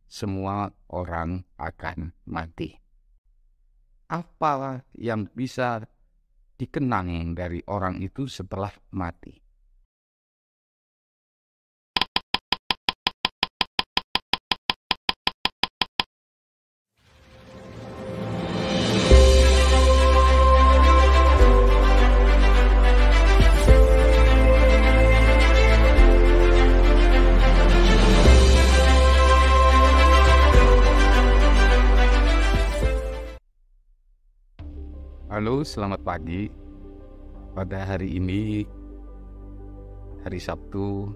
semua orang akan mati. Apa yang bisa dikenang dari orang itu setelah mati? Halo, selamat pagi. Pada hari ini, hari Sabtu,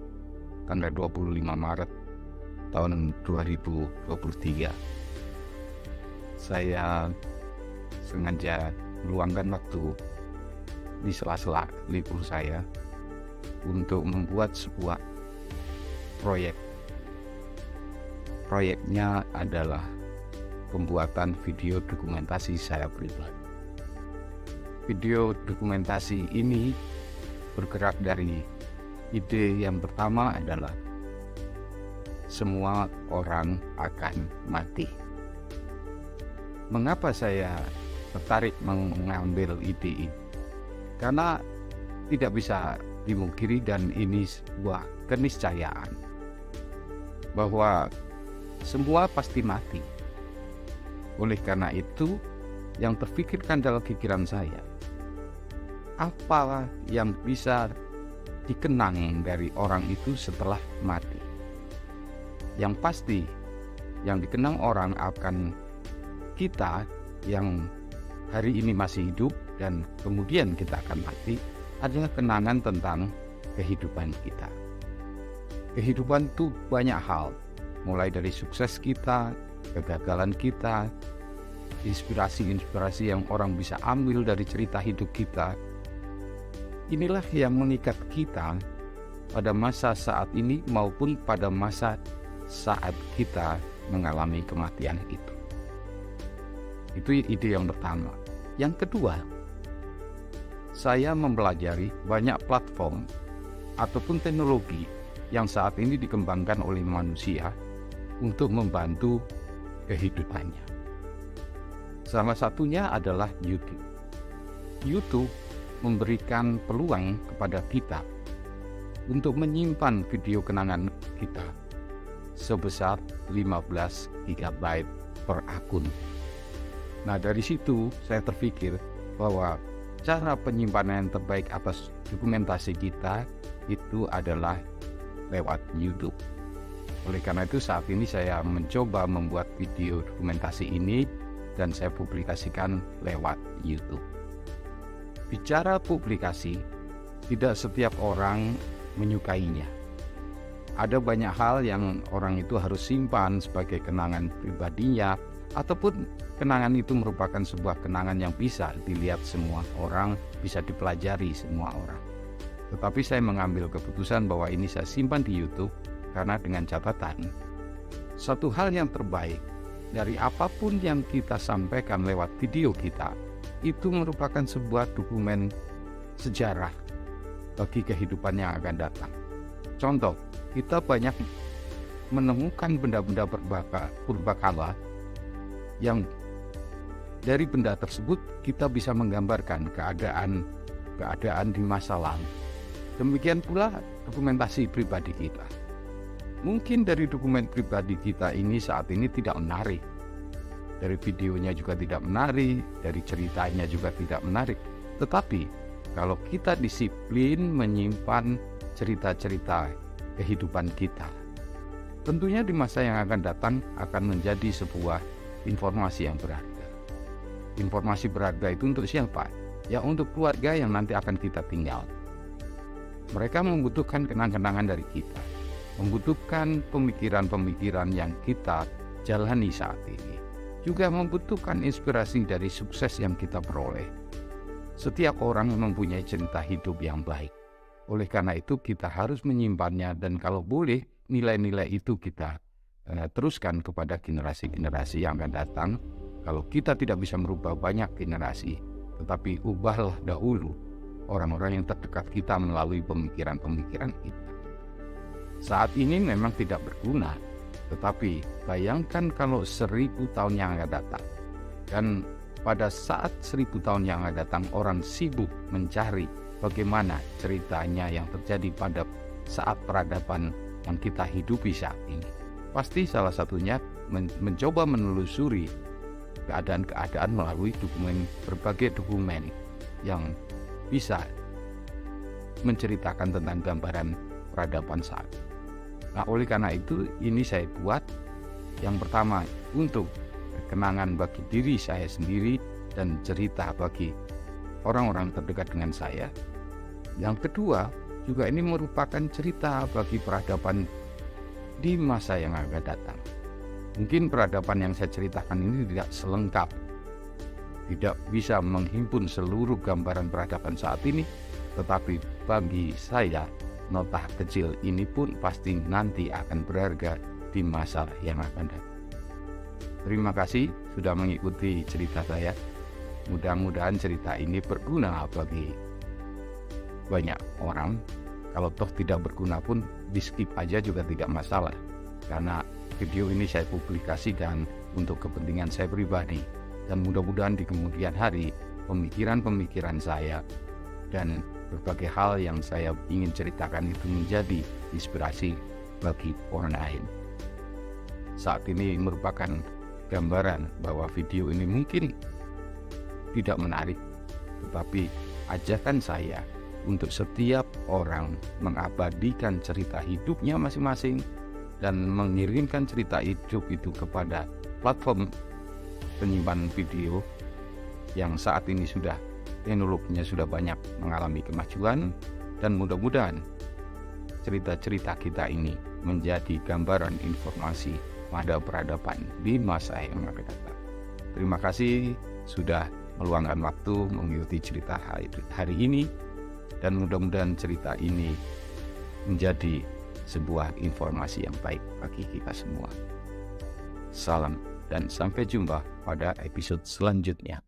tanggal 25 Maret tahun 2023. Saya sengaja meluangkan waktu di sela-sela libur saya untuk membuat sebuah proyek. Proyeknya adalah pembuatan video dokumentasi saya pribadi. Video dokumentasi ini bergerak dari ide yang pertama adalah semua orang akan mati. Mengapa saya tertarik mengambil ide ini? Karena tidak bisa dimungkiri dan ini sebuah keniscayaan bahwa semua pasti mati. Oleh karena itu, yang terfikirkan dalam pikiran saya, apa yang bisa dikenang dari orang itu setelah mati? Yang pasti, yang dikenang orang akan kita yang hari ini masih hidup dan kemudian kita akan mati adalah kenangan tentang kehidupan kita. Kehidupan itu banyak hal, mulai dari sukses kita, kegagalan kita, inspirasi-inspirasi yang orang bisa ambil dari cerita hidup kita. Inilah yang mengikat kita pada masa saat ini maupun pada masa saat kita mengalami kematian itu. Itu ide yang pertama. Yang kedua, saya mempelajari banyak platform ataupun teknologi yang saat ini dikembangkan oleh manusia untuk membantu kehidupannya. Salah satunya adalah YouTube. YouTube memberikan peluang kepada kita untuk menyimpan video kenangan kita sebesar 15 GB per akun. Nah, dari situ saya terpikir bahwa cara penyimpanan yang terbaik atas dokumentasi kita itu adalah lewat YouTube. Oleh karena itu saat ini saya mencoba membuat video dokumentasi ini dan saya publikasikan lewat YouTube. Bicara publikasi, tidak setiap orang menyukainya. Ada banyak hal yang orang itu harus simpan sebagai kenangan pribadinya, ataupun kenangan itu merupakan sebuah kenangan yang bisa dilihat semua orang, bisa dipelajari semua orang. Tetapi saya mengambil keputusan bahwa ini saya simpan di YouTube karena dengan catatan, satu hal yang terbaik dari apapun yang kita sampaikan lewat video kita, itu merupakan sebuah dokumen sejarah bagi kehidupan yang akan datang. Contoh, kita banyak menemukan benda-benda purbakala yang dari benda tersebut kita bisa menggambarkan keadaan di masa lalu. Demikian pula dokumentasi pribadi kita. Mungkin dari dokumen pribadi kita ini saat ini tidak menarik. Dari videonya juga tidak menarik, dari ceritanya juga tidak menarik. Tetapi kalau kita disiplin menyimpan cerita-cerita kehidupan kita, tentunya di masa yang akan datang akan menjadi sebuah informasi yang berharga. Informasi berharga itu untuk siapa? Ya untuk keluarga yang nanti akan kita tinggal. Mereka membutuhkan kenang-kenangan dari kita, membutuhkan pemikiran-pemikiran yang kita jalani saat ini, juga membutuhkan inspirasi dari sukses yang kita peroleh. Setiap orang mempunyai cerita hidup yang baik. Oleh karena itu kita harus menyimpannya dan kalau boleh nilai-nilai itu kita teruskan kepada generasi-generasi yang akan datang. Kalau kita tidak bisa merubah banyak generasi, tetapi ubahlah dahulu orang-orang yang terdekat kita melalui pemikiran-pemikiran kita. Saat ini memang tidak berguna Tetapi bayangkan kalau 1000 tahun yang akan datang, dan pada saat 1000 tahun yang akan datang orang sibuk mencari bagaimana ceritanya yang terjadi pada saat peradaban yang kita hidupi saat ini. Pasti salah satunya mencoba menelusuri keadaan-keadaan melalui berbagai dokumen yang bisa menceritakan tentang gambaran peradaban saat ini. Nah, oleh karena itu ini saya buat yang pertama untuk kenangan bagi diri saya sendiri dan cerita bagi orang-orang terdekat dengan saya. Yang kedua, juga ini merupakan cerita bagi peradaban di masa yang akan datang. Mungkin peradaban yang saya ceritakan ini tidak selengkap, tidak bisa menghimpun seluruh gambaran peradaban saat ini, tetapi bagi saya, nota kecil ini pun pasti nanti akan berharga di masa yang akan datang. Terima kasih sudah mengikuti cerita saya. Mudah-mudahan cerita ini berguna bagi banyak orang. Kalau toh tidak berguna pun di skip aja juga tidak masalah, karena video ini saya publikasikan untuk kepentingan saya pribadi, dan mudah-mudahan di kemudian hari pemikiran-pemikiran saya dan berbagai hal yang saya ingin ceritakan itu menjadi inspirasi bagi orang lain. Saat ini merupakan gambaran bahwa video ini mungkin tidak menarik, tetapi ajakan saya untuk setiap orang mengabadikan cerita hidupnya masing-masing dan mengirimkan cerita hidup itu kepada platform penyimpan video yang saat ini sudah teknologinya sudah banyak mengalami kemajuan, dan mudah-mudahan cerita-cerita kita ini menjadi gambaran informasi pada peradaban di masa yang akan datang. Terima kasih sudah meluangkan waktu mengikuti cerita hari ini, dan mudah-mudahan cerita ini menjadi sebuah informasi yang baik bagi kita semua. Salam dan sampai jumpa pada episode selanjutnya.